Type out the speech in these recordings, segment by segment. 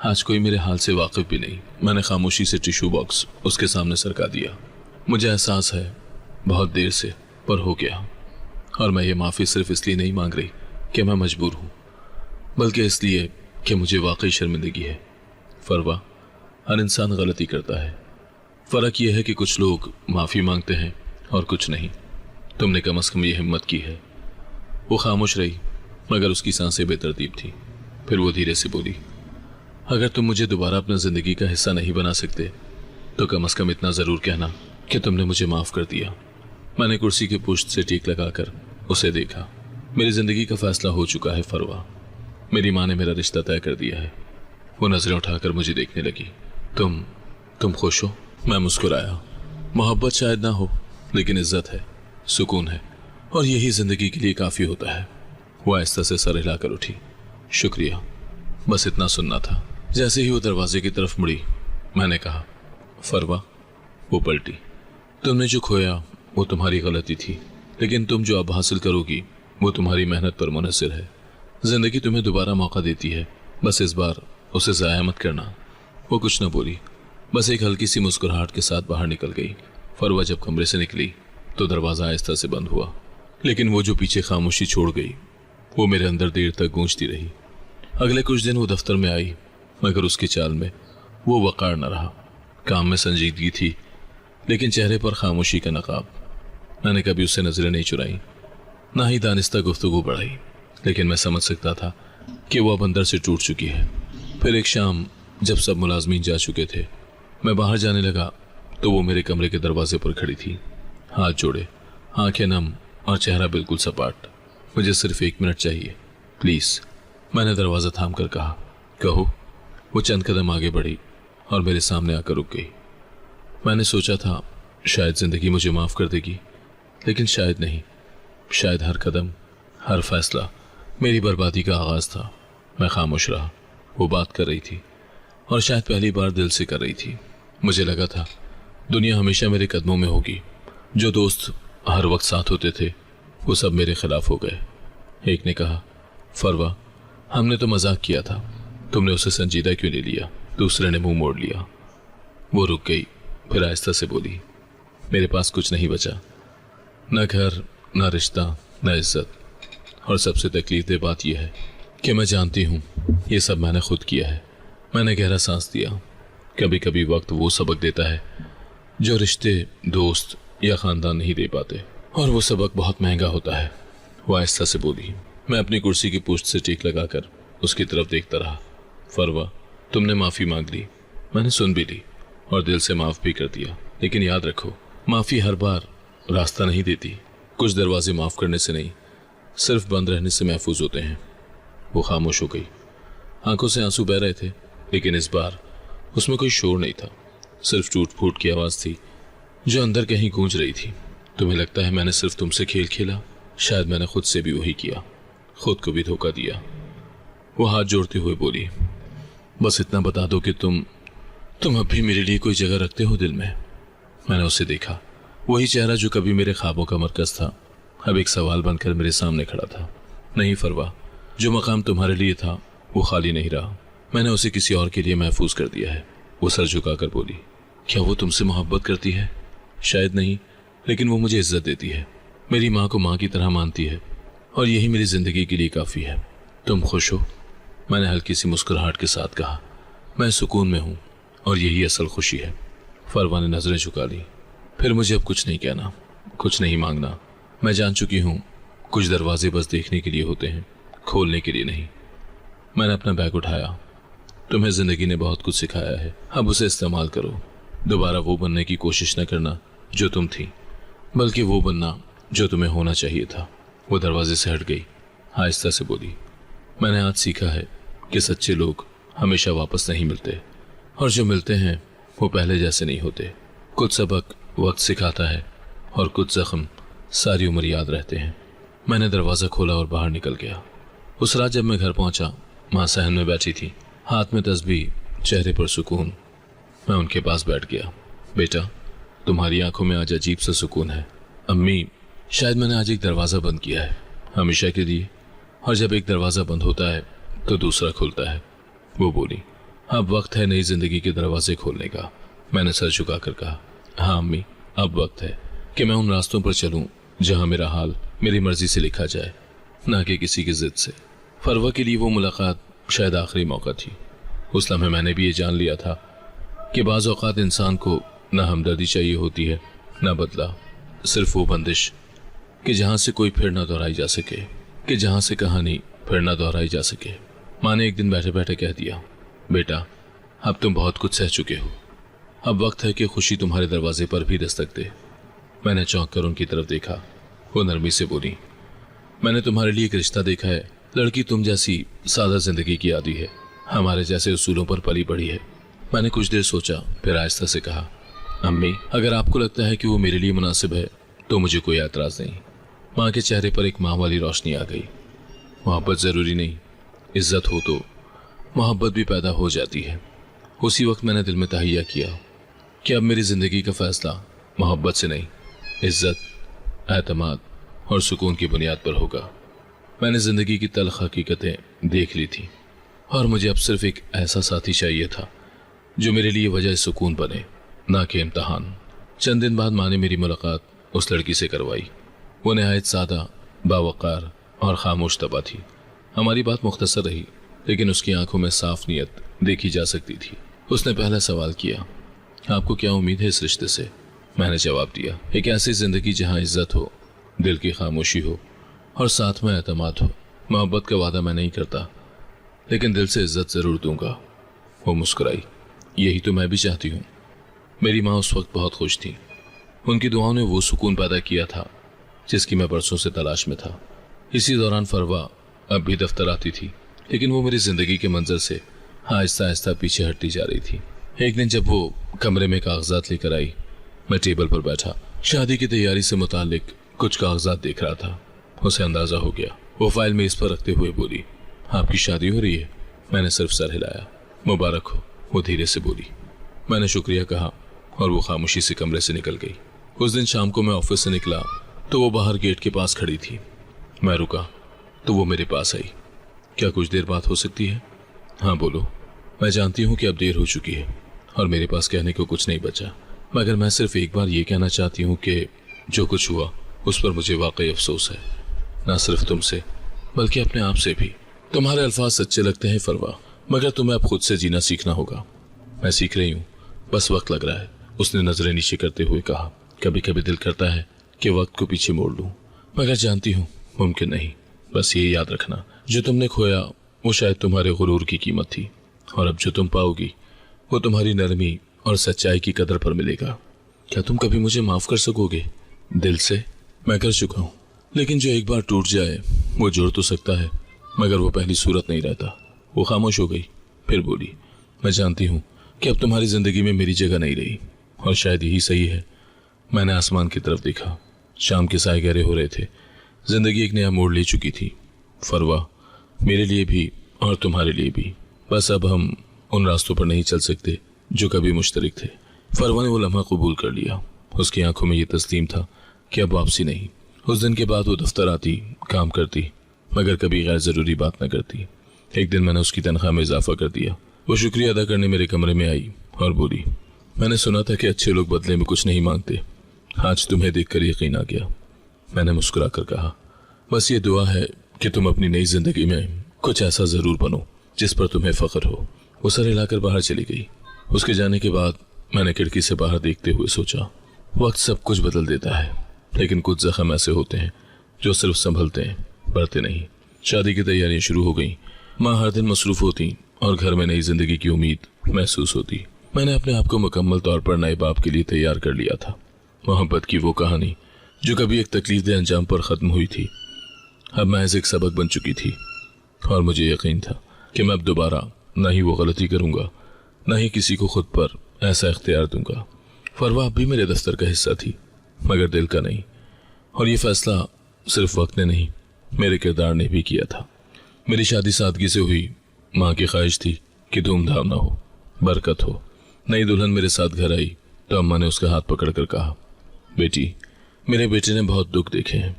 آج کوئی میرے حال سے واقف بھی نہیں۔ میں نے خاموشی سے ٹیشو باکس اس کے سامنے سرکا دیا۔ مجھے احساس ہے بہت دیر سے پر ہو گیا، اور میں یہ معافی صرف اس لیے نہیں مانگ رہی کہ میں مجبور ہوں، بلکہ اس لیے کہ مجھے واقعی شرمندگی ہے۔ فروا، ہر انسان غلطی کرتا ہے، فرق یہ ہے کہ کچھ لوگ معافی مانگتے ہیں اور کچھ نہیں۔ تم نے کم از کم یہ ہمت کی ہے۔ وہ خاموش رہی، مگر اس کی سانسیں بے ترتیب تھیں۔ پھر وہ دھیرے سے بولی، اگر تم مجھے دوبارہ اپنا زندگی کا حصہ نہیں بنا سکتے تو کم از کم اتنا ضرور کہنا کہ تم نے مجھے معاف کر دیا۔ میں نے کرسی کی پشت سے ٹیک لگا کر اسے دیکھا۔ میری زندگی کا فیصلہ ہو چکا ہے فروا، میری ماں نے میرا رشتہ طے کر دیا ہے۔ وہ نظریں اٹھا کر مجھے دیکھنے لگی۔ تم خوش ہو؟ میں مسکرایا۔ محبت شاید نہ ہو، لیکن عزت ہے، سکون ہے، اور یہی زندگی کے لیے کافی ہوتا ہے۔ وہ آہستہ سے سر ہلا کر اٹھی۔ شکریہ، بس اتنا سننا تھا۔ جیسے ہی وہ دروازے کی طرف مڑی، میں نے کہا، فروا۔ وہ پلٹی۔ تم نے جو کھویا وہ تمہاری غلطی تھی، لیکن تم جو اب حاصل کرو گی وہ تمہاری محنت پر منحصر ہے۔ زندگی تمہیں دوبارہ موقع دیتی ہے، بس اس بار اسے ضائع مت کرنا۔ وہ کچھ نہ بولی، بس ایک ہلکی سی مسکراہٹ کے ساتھ باہر نکل گئی۔ فروا جب کمرے سے نکلی تو دروازہ آہستہ سے بند ہوا، لیکن وہ جو پیچھے خاموشی چھوڑ گئی وہ میرے اندر دیر تک گونجتی رہی۔ اگلے کچھ دن وہ دفتر میں آئی، مگر اس کی چال میں وہ وقار نہ رہا۔ کام میں سنجیدگی تھی، لیکن چہرے پر خاموشی کا نقاب۔ میں نے کبھی اس سے نظریں نہیں چرائیں، نہ ہی دانستہ گفتگو بڑھائی، لیکن میں سمجھ سکتا تھا کہ وہ اب اندر سے ٹوٹ چکی ہے۔ پھر ایک شام جب سب ملازمین جا چکے تھے، میں باہر جانے لگا تو وہ میرے کمرے کے دروازے پر کھڑی تھی، ہاتھ جوڑے، آنکھیں نم اور چہرہ بالکل سپاٹ۔ مجھے صرف 1 منٹ چاہیے، پلیز، میں نے دروازہ تھام کر کہا۔ کہو۔ وہ چند قدم آگے بڑھی اور میرے سامنے آ کر رک گئی۔ میں نے سوچا تھا شاید زندگی مجھے معاف کر دے گی، لیکن شاید نہیں۔ شاید ہر قدم، ہر فیصلہ میری بربادی کا آغاز تھا۔ میں خاموش رہا۔ وہ بات کر رہی تھی، اور شاید پہلی بار دل سے کر رہی تھی۔ مجھے لگا تھا دنیا ہمیشہ میرے قدموں میں ہوگی۔ جو دوست ہر وقت ساتھ ہوتے تھے وہ سب میرے خلاف ہو گئے۔ ایک نے کہا، فروا، ہم نے تو مذاق کیا تھا، تم نے اسے سنجیدہ کیوں نہیں لیا؟ دوسرے نے منہ موڑ لیا۔ وہ رک گئی، پھر آہستہ سے بولی، میرے پاس کچھ نہیں بچا، نہ گھر، نہ رشتہ، نہ عزت، اور سب سے تکلیف دہ بات یہ ہے کہ میں جانتی ہوں یہ سب میں نے خود کیا ہے۔ میں نے گہرا سانس دیا۔ کبھی کبھی وقت وہ سبق دیتا ہے جو رشتے، دوست یا خاندان نہیں دے پاتے، اور وہ سبق بہت مہنگا ہوتا ہے۔ وہ آہستہ سے بولی۔ میں اپنی کرسی کی پشت سے ٹیک لگا کر اس کی طرف دیکھتا رہا۔ فروا، تم نے معافی مانگ لی، میں نے سن بھی لی اور دل سے معاف بھی کر دیا، لیکن یاد رکھو، معافی ہر بار راستہ نہیں دیتی۔ کچھ دروازے معاف کرنے سے نہیں، صرف بند رہنے سے محفوظ ہوتے ہیں۔ وہ خاموش ہو گئی۔ آنکھوں سے آنسو بہہ رہے تھے، لیکن اس بار اس میں کوئی شور نہیں تھا، صرف ٹوٹ پھوٹ کی آواز تھی جو اندر کہیں گونج رہی تھی۔ تمہیں لگتا ہے میں نے صرف تم سے کھیل کھیلا؟ شاید میں نے خود سے بھی وہی کیا، خود کو بھی دھوکہ دیا۔ وہ ہاتھ جوڑتے ہوئے بولی، بس اتنا بتا دو کہ تم اب بھی میرے لیے کوئی جگہ رکھتے ہو دل میں۔ میں نے اسے دیکھا، وہی چہرہ جو کبھی میرے خوابوں کا مرکز تھا اب ایک سوال بن کر میرے سامنے کھڑا تھا۔ نہیں فروا، جو مقام تمہارے لیے تھا وہ خالی نہیں رہا، میں نے اسے کسی اور کے لیے محفوظ کر دیا ہے۔ وہ سر جھکا کر بولی، کیا وہ تم سے محبت کرتی ہے؟ شاید نہیں، لیکن وہ مجھے عزت دیتی ہے، میری ماں کو ماں کی طرح مانتی ہے، اور یہی میری زندگی کے لیے کافی ہے۔ تم خوش ہو؟ میں نے ہلکی سی مسکراہٹ کے ساتھ کہا، میں سکون میں ہوں، اور یہی اصل خوشی ہے۔ فروا نے نظریں جھکا لی۔ پھر مجھے اب کچھ نہیں کہنا، کچھ نہیں مانگنا۔ میں جان چکی ہوں کچھ دروازے بس دیکھنے کے لیے ہوتے ہیں، کھولنے کے لیے نہیں۔ میں نے اپنا بیگ اٹھایا۔ تمہیں زندگی نے بہت کچھ سکھایا ہے، اب اسے استعمال کرو۔ دوبارہ وہ بننے کی کوشش نہ کرنا جو تم تھی، بلکہ وہ بننا جو تمہیں ہونا چاہیے تھا۔ وہ دروازے سے ہٹ گئی، آہستہ سے بولی، میں نے آج سیکھا ہے کہ سچے لوگ ہمیشہ واپس نہیں ملتے، اور جو ملتے ہیں وہ پہلے جیسے نہیں ہوتے۔ کچھ سبق وقت سکھاتا ہے، اور کچھ زخم ساری عمر یاد رہتے ہیں۔ میں نے دروازہ کھولا اور باہر نکل گیا۔ اس رات جب میں گھر پہنچا، ماں صحن میں بیٹھی تھی، ہاتھ میں تسبیح، چہرے پر سکون۔ میں ان کے پاس بیٹھ گیا۔ بیٹا، تمہاری آنکھوں میں آج عجیب سا سکون ہے۔ امی، شاید میں نے آج ایک دروازہ بند کیا ہے، ہمیشہ کے لیے، اور جب ایک دروازہ بند ہوتا ہے تو دوسرا کھلتا ہے، وہ بولی۔ اب وقت ہے نئی زندگی کے دروازے کھولنے کا، میں نے سر جھکا کر کہا۔ ہاں امی، اب وقت ہے کہ میں ان راستوں پر چلوں جہاں میرا حال میری مرضی سے لکھا جائے، نہ کہ کسی کی ضد سے۔ فروا کے لیے وہ ملاقات شاید آخری موقع تھی۔ اس لمحے میں نے بھی یہ جان لیا تھا کہ بعض اوقات انسان کو نہ ہمدردی چاہیے ہوتی ہے نہ بدلہ، صرف وہ بندش کہ جہاں سے کوئی پھر نہ دہرائی جا سکے، کہ جہاں سے کہانی پھر نہ دہرائی جا سکے۔ ماں نے ایک دن بیٹھے بیٹھے کہہ دیا، بیٹا اب تم بہت کچھ سہ چکے ہو، اب وقت ہے کہ خوشی تمہارے دروازے پر بھی دستک دے۔ میں نے چونک کر ان کی طرف دیکھا۔ وہ نرمی سے بولی، میں نے تمہارے لیے ایک رشتہ دیکھا ہے، لڑکی تم جیسی سادہ زندگی کی عادی ہے، ہمارے جیسے اصولوں پر پلی بڑھی ہے۔ میں نے کچھ دیر سوچا، پھر آہستہ سے کہا، امی اگر آپ کو لگتا ہے کہ وہ میرے لیے مناسب ہے تو مجھے کوئی اعتراض نہیں۔ ماں کے چہرے پر ایک ماں والی روشنی آ گئی۔ محبت ضروری نہیں، عزت ہو تو محبت بھی پیدا ہو جاتی ہے۔ اسی وقت میں نے دل میں تہیہ کیا کہ اب میری زندگی کا فیصلہ محبت سے نہیں، عزت، اعتماد اور سکون کی بنیاد پر ہوگا۔ میں نے زندگی کی تلخ حقیقتیں دیکھ لی تھی اور مجھے اب صرف ایک ایسا ساتھی چاہیے تھا جو میرے لیے وجہ سکون بنے، نہ کہ امتحان۔ چند دن بعد ماں نے میری ملاقات اس لڑکی سے کروائی۔ وہ نہایت سادہ، باوقار اور خاموش طبع تھی۔ ہماری بات مختصر رہی، لیکن اس کی آنکھوں میں صاف نیت دیکھی جا سکتی تھی۔ اس نے پہلا سوال کیا، آپ کو کیا امید ہے اس رشتے سے؟ میں نے جواب دیا، ایک ایسی زندگی جہاں عزت ہو، دل کی خاموشی ہو اور ساتھ میں اعتماد ہو۔ محبت کا وعدہ میں نہیں کرتا، لیکن دل سے عزت ضرور دوں گا۔ وہ مسکرائی، یہی تو میں بھی چاہتی ہوں۔ میری ماں اس وقت بہت خوش تھی۔ ان کی دعاؤں نے وہ سکون پیدا کیا تھا جس کی میں برسوں سے تلاش میں تھا۔ اسی دوران فروا اب بھی دفتر آتی تھی، لیکن وہ میری زندگی کے منظر سے آہستہ آہستہ پیچھے ہٹتی جا رہی تھی۔ ایک دن جب وہ کمرے میں کاغذات لے کر آئی، میں ٹیبل پر بیٹھا شادی کی تیاری سے متعلق کچھ کاغذات دیکھ رہا تھا۔ اسے اندازہ ہو گیا۔ وہ فائل میز پر رکھتے ہوئے بولی، آپ کی شادی ہو رہی ہے؟ میں نے صرف سر ہلایا۔ مبارک ہو، وہ دھیرے سے بولی۔ میں نے شکریہ کہا اور وہ خاموشی سے کمرے سے نکل گئی۔ اس دن شام کو میں آفس سے نکلا تو وہ باہر گیٹ کے پاس کھڑی تھی۔ میں رکا تو وہ میرے پاس آئی۔ کیا کچھ دیر بات ہو سکتی ہے؟ ہاں بولو۔ میں جانتی ہوں کہ اب دیر ہو چکی ہے اور میرے پاس کہنے کو کچھ نہیں بچا، مگر میں صرف ایک بار یہ کہنا چاہتی ہوں کہ جو کچھ ہوا اس پر مجھے واقعی افسوس ہے، نہ صرف تم سے بلکہ اپنے آپ سے بھی۔ تمہارے الفاظ سچے لگتے ہیں فروا، مگر تمہیں اب خود سے جینا سیکھنا ہوگا۔ میں سیکھ رہی ہوں، بس وقت لگ رہا ہے۔ اس نے نظریں نیچے کرتے ہوئے کہا، کبھی کبھی دل کرتا ہے کہ وقت کو پیچھے موڑ لوں، مگر جانتی ہوں ممکن نہیں۔ بس یہ یاد رکھنا، جو تم نے کھویا وہ شاید تمہارے غرور کی قیمت تھی، اور اب جو تم پاؤ گی وہ تمہاری نرمی اور سچائی کی قدر پر ملے گا۔ کیا تم کبھی مجھے معاف کر سکو گے؟ دل سے؟ میں کر چکا ہوں، لیکن جو ایک بار ٹوٹ جائے وہ جوڑ تو سکتا ہے، مگر وہ پہلی صورت نہیں رہتا۔ وہ خاموش ہو گئی، پھر بولی، میں جانتی ہوں کہ اب تمہاری زندگی میں میری جگہ نہیں رہی، اور شاید یہی صحیح ہے۔ میں نے آسمان کی طرف دیکھا۔ شام کے سائے گہرے ہو رہے تھے، زندگی ایک نیا موڑ لے چکی تھی۔ فروا، میرے لیے بھی اور تمہارے لیے بھی، بس اب ہم ان راستوں پر نہیں چل سکتے جو کبھی مشترک تھے۔ فروا نے وہ لمحہ قبول کر لیا۔ اس کی آنکھوں میں یہ تسلیم تھا کہ اب واپسی نہیں۔ اس دن کے بعد وہ دفتر آتی، کام کرتی، مگر کبھی غیر ضروری بات نہ کرتی۔ ایک دن میں نے اس کی تنخواہ میں اضافہ کر دیا۔ وہ شکریہ ادا کرنے میرے کمرے میں آئی اور بولی، میں نے سنا تھا کہ اچھے لوگ بدلے میں کچھ نہیں مانگتے، آج تمہیں دیکھ کر یقین آ گیا۔ میں نے مسکرا کر کہا، بس یہ دعا ہے کہ تم اپنی نئی زندگی میں کچھ ایسا ضرور بنو جس پر تمہیں فخر ہو۔ وہ سر ہلا کر باہر چلی گئی۔ اس کے جانے کے بعد میں نے کھڑکی سے باہر دیکھتے ہوئے سوچا، وقت سب کچھ بدل دیتا ہے، لیکن کچھ زخم ایسے ہوتے ہیں جو صرف سنبھلتے ہیں، بڑھتے نہیں۔ شادی کی تیاریاں شروع ہو گئیں۔ ماں ہر دن مصروف ہوتی اور گھر میں نئی زندگی کی امید محسوس ہوتی۔ میں نے اپنے آپ کو مکمل طور پر نئے باپ کے لیے تیار کر لیا تھا۔ محبت کی وہ کہانی جو کبھی ایک تکلیف دہ انجام پر ختم ہوئی تھی، اب محض ایک سبق بن چکی تھی، اور مجھے یقین تھا کہ میں اب دوبارہ نہ ہی وہ غلطی کروں گا، نہ ہی کسی کو خود پر ایسا اختیار دوں گا۔ فروا اب بھی میرے دفتر کا حصہ تھی، مگر دل کا نہیں، اور یہ فیصلہ صرف وقت نے نہیں، میرے کردار نے بھی کیا تھا۔ میری شادی سادگی سے ہوئی۔ ماں کی خواہش تھی کہ دھوم دھام نہ ہو، برکت ہو۔ نئی دلہن میرے ساتھ گھر آئی تو اماں نے اس کا ہاتھ پکڑ کر کہا، بیٹی، میرے بیٹے نے بہت دکھ دیکھے ہیں،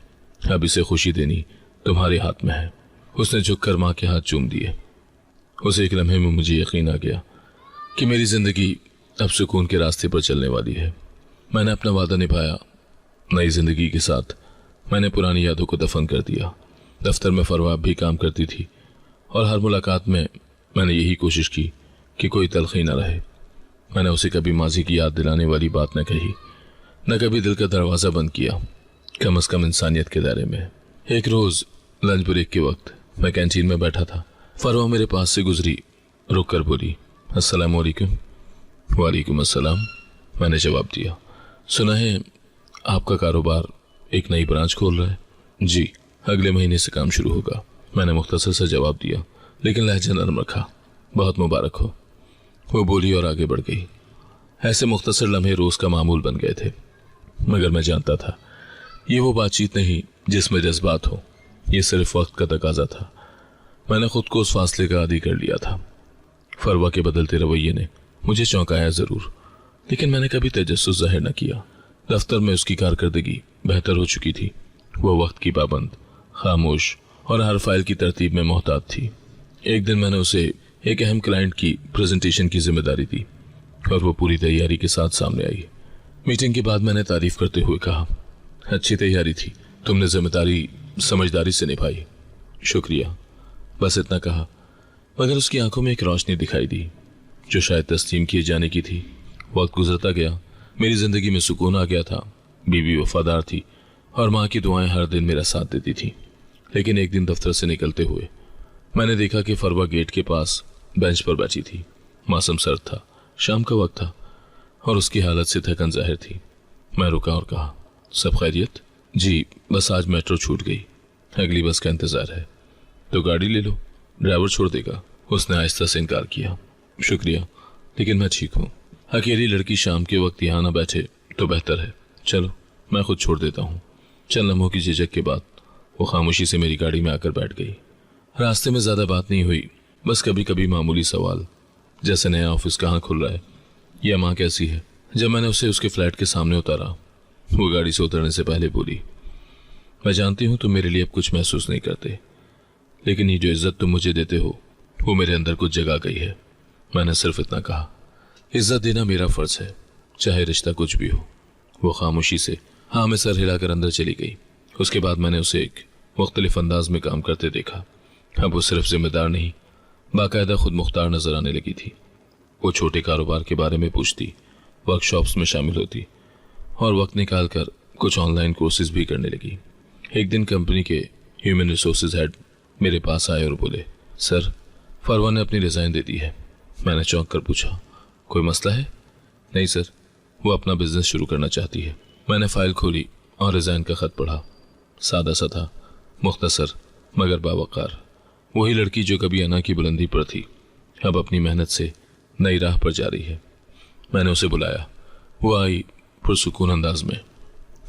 اب اسے خوشی دینی تمہارے ہاتھ میں ہے۔ اس نے جھک کر ماں کے ہاتھ چوم دیے۔ اس ایک لمحے میں مجھے یقین آ گیا کہ میری زندگی اب سکون کے راستے پر چلنے والی ہے۔ میں نے اپنا وعدہ نبھایا۔ نئی زندگی کے ساتھ میں نے پرانی یادوں کو دفن کر دیا۔ دفتر میں فروا بھی کام کرتی تھی اور ہر ملاقات میں نے یہی کوشش کی کہ کوئی تلخی نہ رہے۔ میں نے اسے کبھی ماضی کی یاد دلانے والی بات نہ کہی، نہ کبھی دل کا دروازہ بند کیا، کم از کم انسانیت کے دائرے میں۔ ایک روز لنچ بریک کے وقت میں کینٹین میں بیٹھا تھا۔ فروا میرے پاس سے گزری، رک کر بولی، السلام علیکم۔ وعلیکم السلام، میں نے جواب دیا۔ سنا ہے آپ کا کاروبار ایک نئی برانچ کھول رہا ہے؟ جی، اگلے مہینے سے کام شروع ہوگا، میں نے مختصر سے جواب دیا، لیکن لہجہ نرم رکھا۔ بہت مبارک ہو، وہ بولی اور آگے بڑھ گئی۔ ایسے مختصر لمحے روز کا معمول بن گئے تھے، مگر میں جانتا تھا یہ وہ بات چیت نہیں جس میں جذبات ہو، یہ صرف وقت کا تقاضا تھا۔ میں نے خود کو اس فاصلے کا عادی کر لیا تھا۔ فروا کے بدلتے رویے نے مجھے چونکایا ضرور، لیکن میں نے کبھی تجسس ظاہر نہ کیا۔ دفتر میں اس کی کارکردگی بہتر ہو چکی تھی۔ وہ وقت کی پابند، خاموش اور ہر فائل کی ترتیب میں محتاط تھی۔ ایک دن میں نے اسے ایک اہم کلائنٹ کی پریزنٹیشن کی ذمہ داری دی اور وہ پوری تیاری کے ساتھ سامنے آئی۔ میٹنگ کے بعد میں نے تعریف کرتے ہوئے کہا، اچھی تیاری تھی، تم نے ذمہ داری سمجھداری سے نبھائی۔ شکریہ، بس اتنا کہا، مگر اس کی آنکھوں میں ایک روشنی دکھائی دی جو شاید تسلیم کیے جانے کی تھی۔ وقت گزرتا گیا، میری زندگی میں سکون آ گیا تھا۔ بیوی وفادار تھی اور ماں کی دعائیں ہر دن میرا ساتھ دیتی تھی۔ لیکن ایک دن دفتر سے نکلتے ہوئے میں نے دیکھا کہ فروا گیٹ کے پاس بینچ پر بیٹھی تھی۔ موسم سرد تھا، شام کا وقت تھا اور اس کی حالت سے تھکن ظاہر تھی۔ میں رکا اور کہا، سب خیریت؟ جی، بس آج میٹرو چھوٹ گئی، اگلی بس کا انتظار ہے۔ تو گاڑی لے لو، ڈرائیور چھوڑ دے گا۔ اس نے آہستہ سے انکار کیا۔ شکریہ، لیکن میں ٹھیک ہوں۔ اکیلی لڑکی شام کے وقت یہاں نہ بیٹھے تو بہتر ہے۔ چلو، میں خود چھوڑ دیتا ہوں۔ چند لمحوں کی جھجک کے بعد وہ خاموشی سے میری گاڑی میں آ کر بیٹھ گئی۔ راستے میں زیادہ بات نہیں ہوئی، بس کبھی کبھی معمولی سوال، جیسے نیا آفس کہاں کھل رہا ہے یا ماں کیسی ہے۔ جب میں نے اسے اس کے فلیٹ کے سامنے اتارا، وہ گاڑی سے اترنے سے پہلے بولی، میں جانتی ہوں تم میرے لیے اب کچھ محسوس نہیں کرتے، لیکن یہ جو عزت تم مجھے دیتے ہو وہ میرے اندر کچھ جگہ گئی ہے۔ میں نے صرف اتنا کہا، عزت دینا میرا فرض ہے، چاہے رشتہ کچھ بھی ہو۔ وہ خاموشی سے ہاں میں سر ہلا کر اندر چلی گئی۔ اس کے بعد میں نے اسے ایک مختلف انداز میں کام کرتے دیکھا۔ اب وہ صرف ذمہ دار نہیں، باقاعدہ خود مختار نظر آنے لگی تھی۔ وہ چھوٹے کاروبار کے بارے میں پوچھتی، ورک شاپس میں شامل ہوتی اور وقت نکال کر کچھ آن لائن کورسز بھی کرنے لگی۔ ایک دن کمپنی کے ہیومن ریسورسز ہیڈ میرے پاس آئے اور بولے، سر، فروا نے اپنی ریزائن دے دی ہے۔ میں نے چونک کر پوچھا، کوئی مسئلہ ہے؟ نہیں سر، وہ اپنا بزنس شروع کرنا چاہتی ہے۔ میں نے فائل کھولی اور ریزائن کا خط پڑھا۔ سادہ سا تھا، مختصر مگر باوقار۔ وہی لڑکی جو کبھی انا کی بلندی پر تھی، اب اپنی محنت سے نئی راہ پر جا رہی ہے۔ میں نے اسے بلایا۔ وہ آئی پرسکون انداز میں،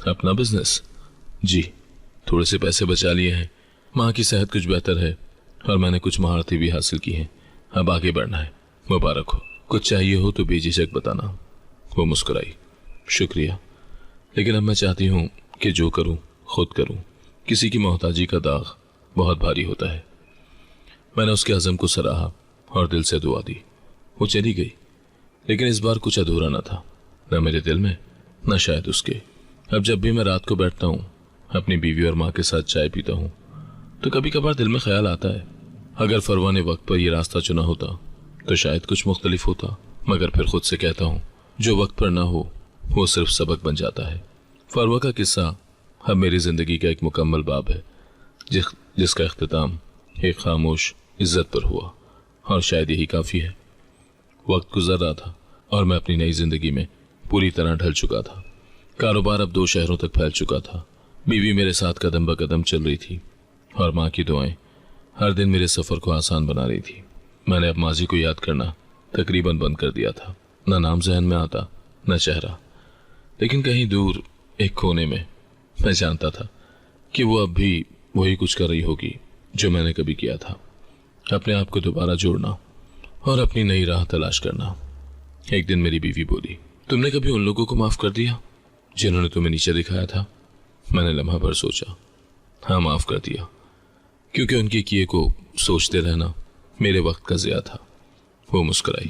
اپنا بزنس؟ جی، تھوڑے سے پیسے بچا لیے ہیں، ماں کی صحت کچھ بہتر ہے اور میں نے کچھ مہارتیں بھی حاصل کی ہیں، اب آگے بڑھنا ہے۔ مبارک ہو، کچھ چاہیے ہو تو بے جھجک بتانا۔ وہ مسکرائی، شکریہ، لیکن اب میں چاہتی ہوں کہ جو کروں خود کروں۔ کسی کی محتاجی کا داغ بہت بھاری ہوتا ہے۔ میں نے اس کے عزم کو سراہا اور دل سے دعا دی۔ وہ چلی گئی، لیکن اس بار کچھ ادھورا نہ تھا، نہ میرے دل میں نہ شاید اس کے۔ اب جب بھی میں رات کو بیٹھتا ہوں، اپنی بیوی اور ماں کے ساتھ چائے پیتا ہوں، تو کبھی کبھار دل میں خیال آتا ہے، اگر فروا نے وقت پر یہ راستہ چنا ہوتا تو شاید کچھ مختلف ہوتا۔ مگر پھر خود سے کہتا ہوں، جو وقت پر نہ ہو وہ صرف سبق بن جاتا ہے۔ فروا کا قصہ اب میری زندگی کا ایک مکمل باب ہے، جس کا اختتام ایک خاموش عزت پر ہوا، اور شاید یہی کافی ہے۔ وقت گزر رہا تھا اور میں اپنی نئی زندگی میں پوری طرح ڈھل چکا تھا۔ کاروبار اب 2 شہروں تک پھیل چکا تھا۔ بیوی میرے ساتھ قدم بہ قدم چل رہی تھی اور ماں کی دعائیں ہر دن میرے سفر کو آسان بنا رہی تھی۔ میں نے اب ماضی کو یاد کرنا تقریباً بند کر دیا تھا۔ نہ نام ذہن میں آتا، نہ چہرہ، لیکن کہیں دور ایک کونے میں میں جانتا تھا کہ وہ اب بھی وہی کچھ کر رہی ہوگی جو میں نے کبھی کیا تھا، اپنے آپ کو دوبارہ جوڑنا اور اپنی نئی راہ تلاش کرنا۔ ایک دن میری بیوی بولی، تم نے کبھی ان لوگوں کو معاف کر دیا جنہوں نے تمہیں نیچے دکھایا تھا؟ میں نے لمحہ بھر سوچا، ہاں معاف کر دیا، کیونکہ ان کے کیے کو سوچتے رہنا میرے وقت کا ضیاع تھا۔ وہ مسکرائی،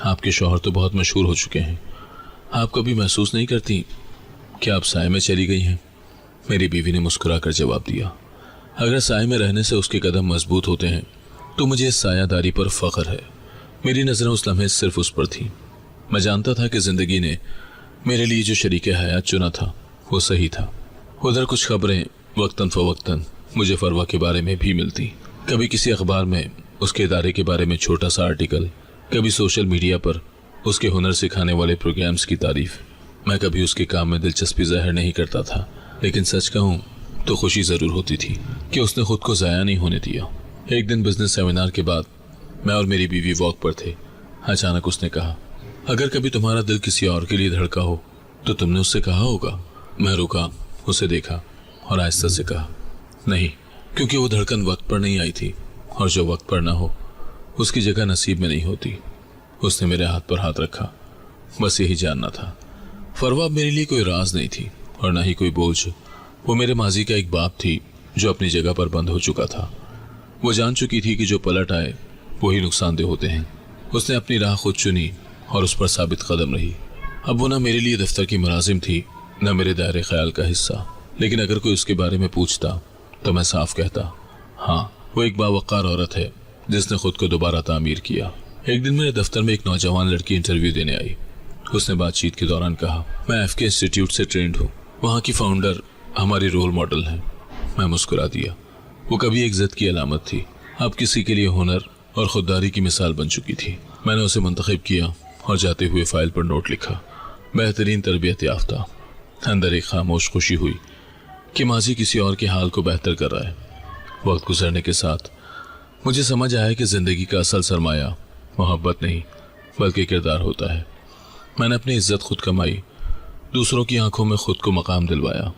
آپ کے شوہر تو بہت مشہور ہو چکے ہیں، آپ کبھی محسوس نہیں کرتی کہ آپ سائے میں چلی گئی ہیں؟ میری بیوی نے مسکرا کر جواب دیا، اگر سائے میں رہنے سے اس کے قدم مضبوط ہوتے ہیں تو مجھے اس سایہ داری پر فخر ہے۔ میری نظریں اس لمحے صرف اس پر تھیں۔ میں جانتا تھا کہ زندگی نے میرے لیے جو شریک حیات چنا تھا وہ صحیح تھا۔ ادھر کچھ خبریں وقتاً فوقتاً مجھے فروا کے بارے میں بھی ملتی، کبھی کسی اخبار میں اس کے ادارے کے بارے میں چھوٹا سا آرٹیکل، کبھی سوشل میڈیا پر اس کے ہنر سکھانے والے پروگرامز کی تعریف۔ میں کبھی اس کے کام میں دلچسپی ظاہر نہیں کرتا تھا، لیکن سچ کہوں تو خوشی ضرور ہوتی تھی کہ اس نے خود کو ضائع نہیں ہونے دیا۔ ایک دن بزنس سیمینار کے بعد میں اور میری بیوی واک پر تھے۔ اچانک اس نے کہا، اگر کبھی تمہارا دل کسی اور کے لیے دھڑکا ہو تو تم نے اس سے کہا ہوگا؟ میں رکا، اسے دیکھا اور آہستہ سے کہا، نہیں، کیونکہ وہ دھڑکن وقت پر نہیں آئی تھی، اور جو وقت پر نہ ہو اس کی جگہ نصیب میں نہیں ہوتی۔ اس نے میرے ہاتھ پر ہاتھ رکھا، بس یہی جاننا تھا۔ فروا اب میرے لیے کوئی راز نہیں تھی اور نہ ہی کوئی بوجھ۔ وہ میرے ماضی کا ایک باب تھی جو اپنی جگہ پر بند ہو چکا تھا۔ وہ جان چکی تھی کہ جو پلٹ آئے وہی نقصان دہ ہوتے ہیں۔ اس نے اپنی راہ خود چنی اور اس پر ثابت قدم رہی۔ اب وہ نہ میرے لیے دفتر کی ملازم تھی، نہ میرے دائرے خیال کا حصہ، لیکن اگر کوئی اس کے بارے میں پوچھتا تو میں صاف کہتا، ہاں، وہ ایک باوقار عورت ہے جس نے خود کو دوبارہ تعمیر کیا۔ ایک دن میرے دفتر میں ایک نوجوان لڑکی انٹرویو دینے آئی۔ اس نے بات چیت کے دوران کہا، میں ایف کے انسٹیٹیوٹ سے ٹرینڈ ہوں، وہاں کی فاؤنڈر ہماری رول ماڈل ہیں۔ میں مسکرا دیا۔ وہ کبھی ایک ضد کی علامت تھی، اب کسی کے لیے ہنر اور خودداری کی مثال بن چکی تھی۔ میں نے اسے منتخب کیا اور جاتے ہوئے فائل پر نوٹ لکھا، بہترین تربیت یافتہ۔ اندر ایک خاموش خوشی ہوئی کہ ماضی کسی اور کے حال کو بہتر کر رہا ہے۔ وقت گزرنے کے ساتھ مجھے سمجھ آیا کہ زندگی کا اصل سرمایہ محبت نہیں بلکہ کردار ہوتا ہے۔ میں نے اپنی عزت خود کمائی، دوسروں کی آنکھوں میں خود کو مقام دلوایا۔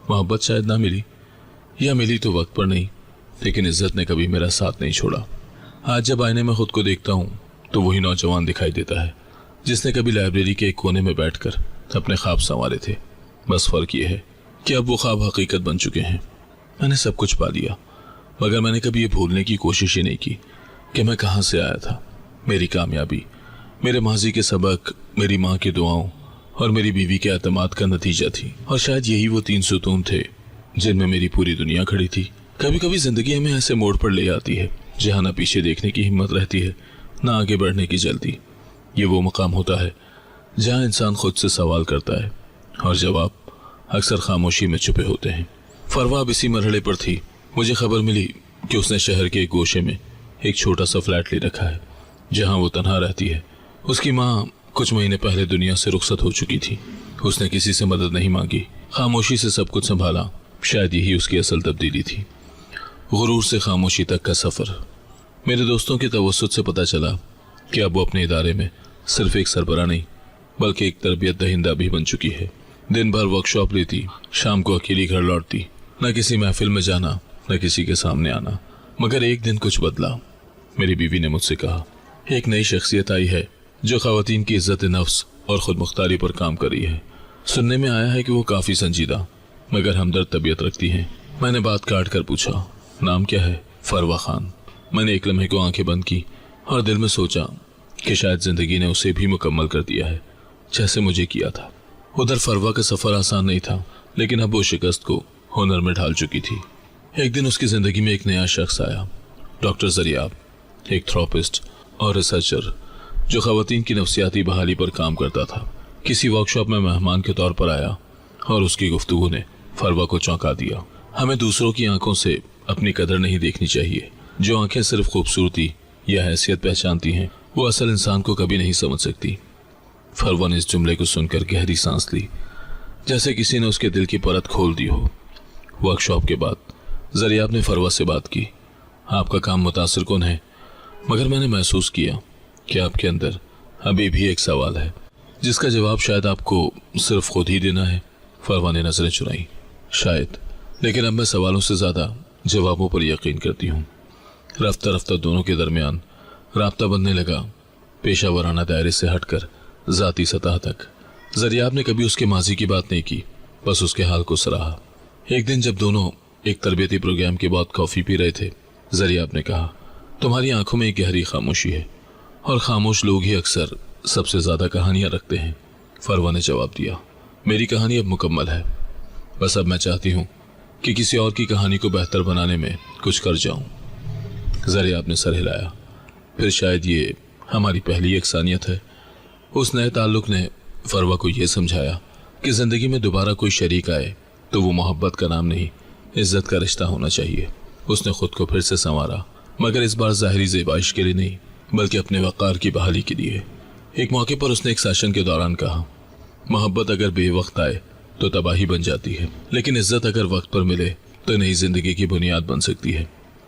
محبت شاید نہ ملی یا ملی تو وقت پر نہیں، لیکن عزت نے کبھی میرا ساتھ نہیں چھوڑا۔ آج جب آئینے میں خود کو دیکھتا ہوں تو وہی نوجوان دکھائی دیتا ہے جس نے کبھی لائبریری کے ایک کونے میں بیٹھ کر اپنے خواب سنوارے تھے۔ بس فرق یہ ہے کہ اب وہ خواب حقیقت بن چکے ہیں۔ میں نے سب کچھ پا لیا، مگر میں نے کبھی یہ بھولنے کی کوشش ہی نہیں کی کہ میں کہاں سے آیا تھا۔ میری کامیابی میرے ماضی کے سبق، میری ماں کی دعاؤں اور میری بیوی کے اعتماد کا نتیجہ تھی، اور شاید یہی وہ 3 ستون تھے جن میں میری پوری دنیا کھڑی تھی۔ کبھی کبھی زندگی ہمیں ایسے موڑ پر لے آتی ہے جہاں نہ پیچھے دیکھنے کی ہمت رہتی ہے نہ آگے بڑھنے کی جلدی۔ یہ وہ مقام ہوتا ہے جہاں انسان خود سے سوال کرتا ہے اور جواب اکثر خاموشی میں چھپے ہوتے ہیں۔ فروا اب اسی مرحلے پر تھی۔ مجھے خبر ملی کہ اس نے شہر کے ایک گوشے میں ایک چھوٹا سا فلیٹ لے رکھا ہے جہاں وہ تنہا رہتی ہے۔ اس کی ماں کچھ مہینے پہلے دنیا سے رخصت ہو چکی تھی۔ اس نے کسی سے مدد نہیں مانگی، خاموشی سے سب کچھ سنبھالا۔ شاید یہی اس کی اصل تبدیلی تھی، غرور سے خاموشی تک کا سفر۔ میرے دوستوں کے توسط سے پتہ چلا کہ اب وہ اپنے ادارے میں صرف ایک سربراہ نہیں بلکہ ایک تربیت دہندہ بھی بن چکی ہے۔ دن بھر ورک شاپ لیتی، شام کو اکیلی گھر لوٹتی، نہ کسی محفل میں جانا نہ کسی کے سامنے آنا۔ مگر ایک دن کچھ بدلا۔ میری بیوی نے مجھ سے کہا، ایک نئی شخصیت آئی ہے جو خواتین کی عزت نفس اور خود مختاری پر کام کر رہی ہے۔ سننے میں آیا ہے کہ وہ کافی سنجیدہ مگر ہمدرد طبیعت رکھتی ہیں۔ میں نے بات کاٹ کر پوچھا، نام کیا ہے؟ فروا خان۔ میں نے ایک لمحے کو آنکھیں بند کی اور دل میں سوچا کہ شاید زندگی نے اسے بھی مکمل کر دیا ہے جیسے مجھے کیا تھا۔ ادھر فروا کا سفر آسان نہیں تھا، لیکن اب وہ شکست کو ہنر میں ڈھال چکی تھی۔ ایک دن اس کی زندگی میں ایک نیا شخص آیا، ڈاکٹر زریاب، ایک تھراپسٹ اور ریسرچر جو خواتین کی نفسیاتی بحالی پر کام کرتا تھا۔ کسی ورک شاپ میں مہمان کے طور پر آیا اور اس کی گفتگو نے فروا کو چونکا دیا۔ ہمیں دوسروں کی آنکھوں سے اپنی قدر نہیں دیکھنی چاہیے۔ جو آنکھیں صرف خوبصورتی یا حیثیت پہچانتی ہیں وہ اصل انسان کو کبھی نہیں سمجھ سکتی۔ فروا نے اس جملے کو سن کر گہری سانس لی، جیسے کسی نے اس کے دل کی پرت کھول دی ہو۔ ورک شاپ کے بعد زریاب نے فروا سے بات کی، آپ کا کام متاثر کن ہے، مگر میں نے محسوس کیا کہ آپ کے اندر ابھی بھی ایک سوال ہے جس کا جواب شاید آپ کو صرف خود ہی دینا ہے۔ فروا نے نظریں چرائیں، شاید، لیکن اب میں سوالوں سے زیادہ جوابوں پر یقین کرتی ہوں۔ رفتہ رفتہ دونوں کے درمیان رابطہ بننے لگا، پیشہ ورانہ دائرے سے ہٹ کر ذاتی سطح تک۔ زریاب نے کبھی اس کے ماضی کی بات نہیں کی، بس اس کے حال کو سراہا۔ ایک دن جب دونوں ایک تربیتی پروگرام کے بعد کافی پی رہے تھے، زریاب نے کہا، تمہاری آنکھوں میں ایک گہری خاموشی ہے، اور خاموش لوگ ہی اکثر سب سے زیادہ کہانیاں رکھتے ہیں۔ فروا نے جواب دیا، میری کہانی اب مکمل ہے، بس اب میں چاہتی ہوں کہ کسی اور کی کہانی کو بہتر بنانے میں کچھ کر جاؤں۔ ذریعہ نے سر ہلایا، پھر شاید یہ ہماری پہلی یکسانیت ہے۔ اس نئے تعلق نے فروا کو یہ سمجھایا کہ زندگی میں دوبارہ کوئی شریک آئے تو وہ محبت کا نام نہیں، عزت کا رشتہ ہونا چاہیے۔ اس نے خود کو پھر سے سنوارا، مگر اس بار ظاہری زیبائش کے لیے نہیں بلکہ اپنے وقار کی بحالی کے لیے۔ ایک موقع پر اس نے ایک سیشن کے دوران کہا، محبت اگر بے وقت آئے تو تباہی بن جاتی ہے، لیکن عزت اگر وقت پر ملے تو نئی زندگی کی بنیاد بن سکتی ہے۔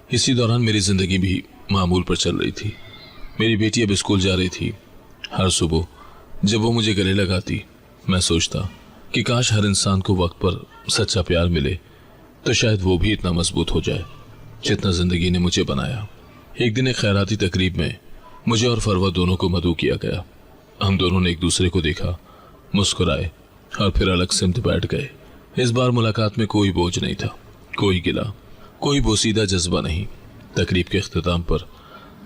اسی دوران میری زندگی بھی معمول پر چل رہی تھی۔ میری بیٹی اب اسکول جا رہی تھی۔ ہر صبح جب وہ مجھے گلے لگاتی میں سوچتا کہ کاش ہر انسان کو وقت پر سچا پیار ملے تو شاید وہ بھی اتنا مضبوط ہو جائے جتنا زندگی نے مجھے بنایا۔ ایک دن ایک خیراتی تقریب میں مجھے اور فروا دونوں کو مدعو کیا گیا۔ ہم دونوں نے ایک دوسرے کو دیکھا، مسکرائے اور پھر الگ سمت بیٹھ گئے۔ اس بار ملاقات میں کوئی بوجھ نہیں تھا، کوئی گلا، کوئی بوسیدہ جذبہ نہیں۔ تقریب کے اختتام پر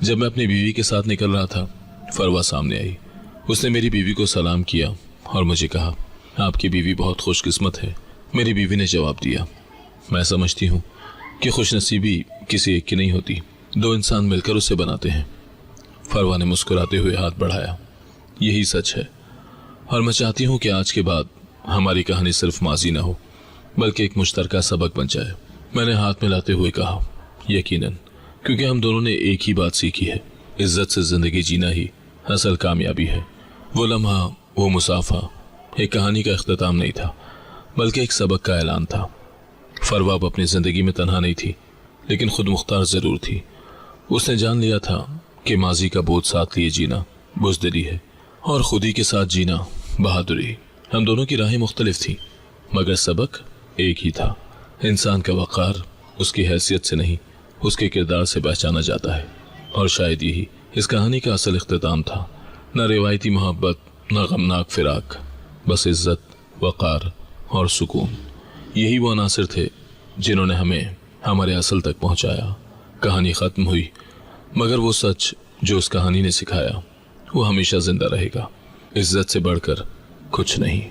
جب میں اپنی بیوی کے ساتھ نکل رہا تھا، فروا سامنے آئی۔ اس نے میری بیوی کو سلام کیا اور مجھے کہا، آپ کی بیوی بہت خوش قسمت ہے۔ میری بیوی نے جواب دیا، میں سمجھتی ہوں کہ خوش نصیبی کسی ایک کی نہیں ہوتی، دو انسان مل کر اسے بناتے ہیں۔ فروا نے مسکراتے ہوئے ہاتھ بڑھایا، یہی سچ ہے، اور میں چاہتی ہوں کہ آج کے بعد ہماری کہانی صرف ماضی نہ ہو بلکہ ایک مشترکہ سبق بن جائے۔ میں نے ہاتھ ملاتے ہوئے کہا، یقیناً، کیونکہ ہم دونوں نے ایک ہی بات سیکھی ہے، عزت سے زندگی جینا ہی اصل کامیابی ہے۔ وہ لمحہ، وہ مسافہ ایک کہانی کا اختتام نہیں تھا بلکہ ایک سبق کا اعلان تھا۔ فروا اب اپنی زندگی میں تنہا نہیں تھی، لیکن خود مختار ضرور تھی۔ اس نے جان لیا تھا کہ ماضی کا بوجھ ساتھ لیے جینا بزدلی ہے اور خودی کے ساتھ جینا بہادری۔ ہم دونوں کی راہیں مختلف تھیں مگر سبق ایک ہی تھا، انسان کا وقار اس کی حیثیت سے نہیں اس کے کردار سے پہچانا جاتا ہے۔ اور شاید یہی اس کہانی کا اصل اختتام تھا، نہ روایتی محبت، نہ غمناک فراق، بس عزت، وقار اور سکون۔ یہی وہ عناصر تھے جنہوں نے ہمیں ہمارے اصل تک پہنچایا۔ کہانی ختم ہوئی مگر وہ سچ جو اس کہانی نے سکھایا وہ ہمیشہ زندہ رہے گا، عزت سے بڑھ کر کچھ نہیں۔